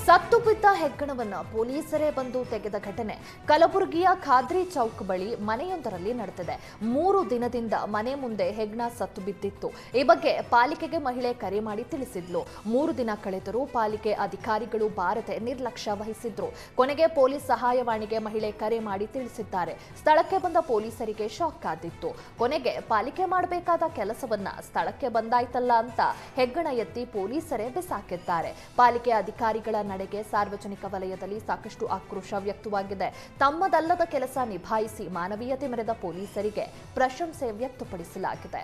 ಸತ್ತು ಬಿದ್ದ ಹೆಗ್ಗಣವನ್ನ ಪೊಲೀಸರೇ ಬಂದು ತೆಗೆದ ಘಟನೆ ಕಲಬುರಗಿಯ ಖಾದ್ರಿ ಚೌಕ್ ಬಳಿ ಮನೆಯೊಂದರಲ್ಲಿ ನಡೆದಿದೆ. 3 ದಿನದಿಂದ ಮನೆ ಮುಂದೆ ಹೆಗ್ಗಣ ಸತ್ತು ಬಿದ್ದಿತ್ತು. ಈ ಬಗ್ಗೆ ಪಾಲಿಕೆಗೆ ಮಹಿಳೆ ಕರೆ ಮಾಡಿ ತಿಳಿಸಿದ್ಲು. 3 ದಿನ ಕಳೆದರೂ ಪಾಲಿಕೆ ಅಧಿಕಾರಿಗಳು ಬಾರದೆ ನಿರ್ಲಕ್ಷ್ಯ ವಹಿಸಿದ್ರು. ಕೊನೆಗೆ ಪೊಲೀಸ್ ಸಹಾಯವಾಣಿಗೆ ಮಹಿಳೆ ಕರೆ ಮಾಡಿ ತಿಳಿಸಿದ್ದಾರೆ. ಸ್ಥಳಕ್ಕೆ ಬಂದ ಪೊಲೀಸರಿಗೆ ಶಾಕ್ ಆಗಿತ್ತು. ಕೊನೆಗೆ ಪಾಲಿಕೆ ಮಾಡಬೇಕಾದ ಕೆಲಸವನ್ನ ಸ್ಥಳಕ್ಕೆ ಬಂದಾಯ್ತಲ್ಲ ಅಂತ ಹೆಗ್ಗಣ ಎತ್ತಿ ಪೊಲೀಸರೇ ಬಿಸಾಕಿದ್ದಾರೆ. ಪಾಲಿಕೆ ಅಧಿಕಾರಿಗಳ ನಡೆಗೆ ಸಾರ್ವಜನಿಕ ವಲಯದಲ್ಲಿ ಸಾಕಷ್ಟು ಆಕ್ರೋಶ ವ್ಯಕ್ತವಾಗಿದೆ. ತಮ್ಮದಲ್ಲದ ಕೆಲಸ ನಿಭಾಯಿಸಿ ಮಾನವೀಯತೆ ಮೆರೆದ ಪೊಲೀಸರಿಗೆ ಪ್ರಶಂಸೆ ವ್ಯಕ್ತಪಡಿಸಲಾಗಿದೆ.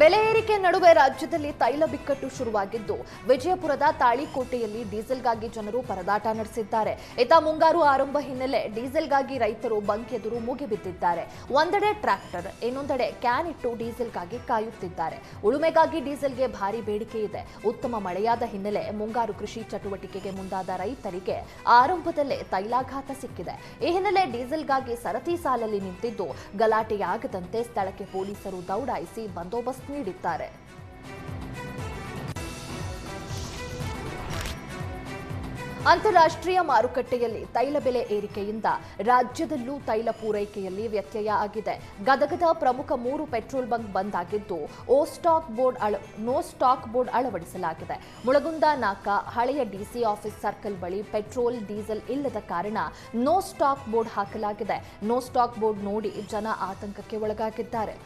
ಬೆಲೆ ಏರಿಕೆ ನಡುವೆ ರಾಜ್ಯದಲ್ಲಿ ತೈಲ ಬಿಕ್ಕಟ್ಟು ಶುರುವಾಗಿದ್ದು, ವಿಜಯಪುರದ ತಾಳಿಕೋಟೆಯಲ್ಲಿ ಡೀಸೆಲ್ಗಾಗಿ ಜನರು ಪರದಾಟ ನಡೆಸಿದ್ದಾರೆ. ಇತ್ತ ಮುಂಗಾರು ಆರಂಭ ಹಿನ್ನೆಲೆ ಡೀಸೆಲ್ಗಾಗಿ ರೈತರು ಬಂಕ್ ಎದುರು ಮುಗಿಬಿದ್ದಿದ್ದಾರೆ. ಒಂದೆಡೆ ಟ್ರ್ಯಾಕ್ಟರ್, ಇನ್ನೊಂದೆಡೆ ಕ್ಯಾನ್ ಇಟ್ಟು ಡೀಸೆಲ್ಗಾಗಿ ಕಾಯುತ್ತಿದ್ದಾರೆ. ಉಳುಮೆಗಾಗಿ ಡೀಸೆಲ್ಗೆ ಭಾರಿ ಬೇಡಿಕೆ ಇದೆ. ಉತ್ತಮ ಮಳೆಯಾದ ಹಿನ್ನೆಲೆ ಮುಂಗಾರು ಕೃಷಿ ಚಟುವಟಿಕೆಗೆ ಮುಂದಾದ ರೈತರಿಗೆ ಆರಂಭದಲ್ಲೇ ತೈಲಾಘಾತ ಸಿಕ್ಕಿದೆ. ಈ ಹಿನ್ನೆಲೆ ಡೀಸೆಲ್ಗಾಗಿ ಸರತಿ ಸಾಲಲ್ಲಿ ನಿಂತಿದ್ದು, ಗಲಾಟೆಯಾಗದಂತೆ ಸ್ಥಳಕ್ಕೆ ಪೊಲೀಸರು ದೌಡಾಯಿಸಿ ಬಂದೋಬಸ್ತ್ ನೀಡಿದ್ದಾರೆ. ಅಂತಾರಾಷ್ಟ್ರೀಯ ಮಾರುಕಟ್ಟೆಯಲ್ಲಿ ತೈಲ ಬೆಲೆ ಏರಿಕೆಯಿಂದ ರಾಜ್ಯದಲ್ಲೂ ತೈಲ ಪೂರೈಕೆಯಲ್ಲಿ ವ್ಯತ್ಯಯ ಆಗಿದೆ. ಗದಗದ ಪ್ರಮುಖ 3 ಪೆಟ್ರೋಲ್ ಬಂಕ್ ಬಂದ್ ಆಗಿದ್ದು, ನೋ ಸ್ಟಾಕ್ ಬೋರ್ಡ್ ಅಳವಡಿಸಲಾಗಿದೆ. ಮುಳಗುಂದ ನಾಕ, ಹಳೆಯ ಡಿಸಿ ಆಫೀಸ್ ಸರ್ಕಲ್ ಬಳಿ ಪೆಟ್ರೋಲ್, ಡೀಸೆಲ್ ಇಲ್ಲದ ಕಾರಣ ನೋ ಸ್ಟಾಕ್ ಬೋರ್ಡ್ ಹಾಕಲಾಗಿದೆ. ನೋ ಸ್ಟಾಕ್ ಬೋರ್ಡ್ ನೋಡಿ ಜನ ಆತಂಕಕ್ಕೆ ಒಳಗಾಗಿದ್ದಾರೆ.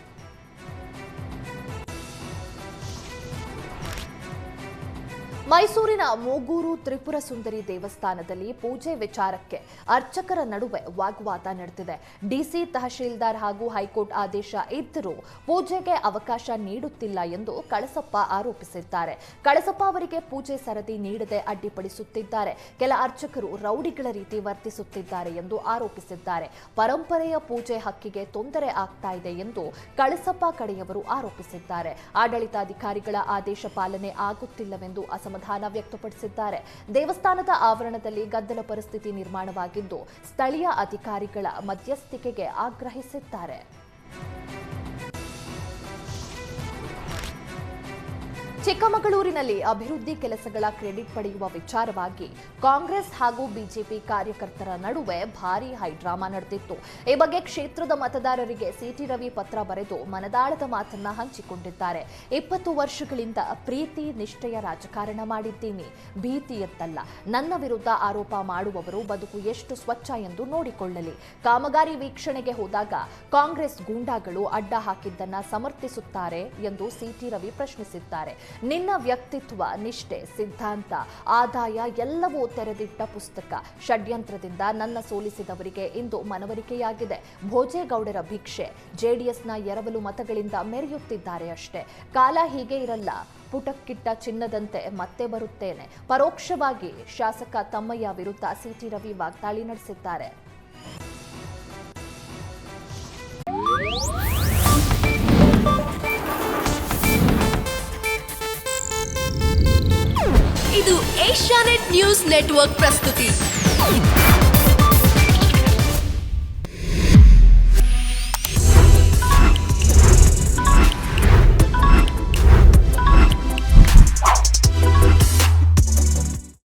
ಮೈಸೂರಿನ ಮೂಗೂರು ತ್ರಿಪುರ ಸುಂದರಿ ದೇವಸ್ಥಾನದಲ್ಲಿ ಪೂಜೆ ವಿಚಾರಕ್ಕೆ ಅರ್ಚಕರ ನಡುವೆ ವಾಗ್ವಾದ ನಡೆದಿದೆ. ಡಿಸಿ, ತಹಶೀಲ್ದಾರ್ ಹಾಗೂ ಹೈಕೋರ್ಟ್ ಆದೇಶ ಇದ್ದರೂ ಪೂಜೆಗೆ ಅವಕಾಶ ನೀಡುತ್ತಿಲ್ಲ ಎಂದು ಕಳಸಪ್ಪ ಆರೋಪಿಸಿದ್ದಾರೆ. ಕಳಸಪ್ಪ ಅವರಿಗೆ ಪೂಜೆ ಸರದಿ ನೀಡದೆ ಅಡ್ಡಿಪಡಿಸುತ್ತಿದ್ದಾರೆ. ಕೆಲ ಅರ್ಚಕರು ರೌಡಿಗಳ ರೀತಿ ವರ್ತಿಸುತ್ತಿದ್ದಾರೆ ಎಂದು ಆರೋಪಿಸಿದ್ದಾರೆ. ಪರಂಪರೆಯ ಪೂಜೆ ಹಕ್ಕಿಗೆ ತೊಂದರೆ ಆಗ್ತಾ ಇದೆ ಎಂದು ಕಳಸಪ್ಪ ಕಡೆಯವರು ಆರೋಪಿಸಿದ್ದಾರೆ. ಆಡಳಿತಾಧಿಕಾರಿಗಳ ಆದೇಶ ಪಾಲನೆ ಆಗುತ್ತಿಲ್ಲವೆಂದು ಅಸಮಾಧಾನ ವ್ಯಕ್ತಪಡಿಸಿದ್ದಾರೆ. ದೇವಸ್ಥಾನದ ಆವರಣದಲ್ಲಿ ಗದ್ದಲ ಪರಿಸ್ಥಿತಿ ನಿರ್ಮಾಣವಾಗಿದ್ದು, ಸ್ಥಳೀಯ ಅಧಿಕಾರಿಗಳ ಮಧ್ಯಸ್ಥಿಕೆಗೆ ಆಗ್ರಹಿಸಿದ್ದಾರೆ. ಚಿಕ್ಕಮಗಳೂರಿನಲ್ಲಿ ಅಭಿವೃದ್ಧಿ ಕೆಲಸಗಳ ಕ್ರೆಡಿಟ್ ಪಡೆಯುವ ವಿಚಾರವಾಗಿ ಕಾಂಗ್ರೆಸ್ ಹಾಗೂ ಬಿಜೆಪಿ ಕಾರ್ಯಕರ್ತರ ನಡುವೆ ಭಾರೀ ಹೈಡ್ರಾಮಾ ನಡೆದಿತ್ತು. ಈ ಬಗ್ಗೆ ಕ್ಷೇತ್ರದ ಮತದಾರರಿಗೆ ಸಿಟಿ ರವಿ ಪತ್ರ ಬರೆದು ಮನದಾಳದ ಮಾತನ್ನ ಹಂಚಿಕೊಂಡಿದ್ದಾರೆ. 20 ವರ್ಷಗಳಿಂದ ಪ್ರೀತಿ ನಿಷ್ಠೆಯ ರಾಜಕಾರಣ ಮಾಡಿದ್ದೀನಿ, ಭೀತಿಯತ್ತಲ್ಲ. ನನ್ನ ವಿರುದ್ಧ ಆರೋಪ ಮಾಡುವವರು ಬದುಕು ಎಷ್ಟು ಸ್ವಚ್ಛ ಎಂದು ನೋಡಿಕೊಳ್ಳಲಿ. ಕಾಮಗಾರಿ ವೀಕ್ಷಣೆಗೆ ಹೋದಾಗ ಕಾಂಗ್ರೆಸ್ ಗೂಂಡಾಗಳು ಅಡ್ಡ ಹಾಕಿದ್ದನ್ನ ಸಮರ್ಥಿಸುತ್ತಾರೆ ಎಂದು ಸಿಟಿ ರವಿ ಪ್ರಶ್ನಿಸಿದ್ದಾರೆ. ನಿನ್ನ ವ್ಯಕ್ತಿತ್ವ, ನಿಷ್ಠೆ, ಸಿದ್ಧಾಂತ, ಆದಾಯ ಎಲ್ಲವೂ ತೆರೆದಿಟ್ಟ ಪುಸ್ತಕ. ಷಡ್ಯಂತ್ರದಿಂದ ನನ್ನ ಸೋಲಿಸಿದವರಿಗೆ ಇಂದು ಮನವರಿಕೆಯಾಗಿದೆ. ಭೋಜೇಗೌಡರ ಭಿಕ್ಷೆ, ಜೆಡಿಎಸ್ನ ಎರವಲು ಮತಗಳಿಂದ ಮೆರೆಯುತ್ತಿದ್ದಾರೆ ಅಷ್ಟೇ. ಕಾಲ ಹೀಗೆ ಇರಲ್ಲ. ಪುಟಕ್ಕಿಟ್ಟ ಚಿನ್ನದಂತೆ ಮತ್ತೆ ಬರುತ್ತೇನೆ. ಪರೋಕ್ಷವಾಗಿ ಶಾಸಕ ತಮ್ಮಯ್ಯ ವಿರುದ್ಧ ಸಿಟಿ ರವಿ ವಾಗ್ದಾಳಿ ನಡೆಸಿದ್ದಾರೆ. ಇದು ಏಷ್ಯಾನೆಟ್ ನ್ಯೂಸ್ ನೆಟ್ವರ್ಕ್ ಪ್ರಸ್ತುತಿ.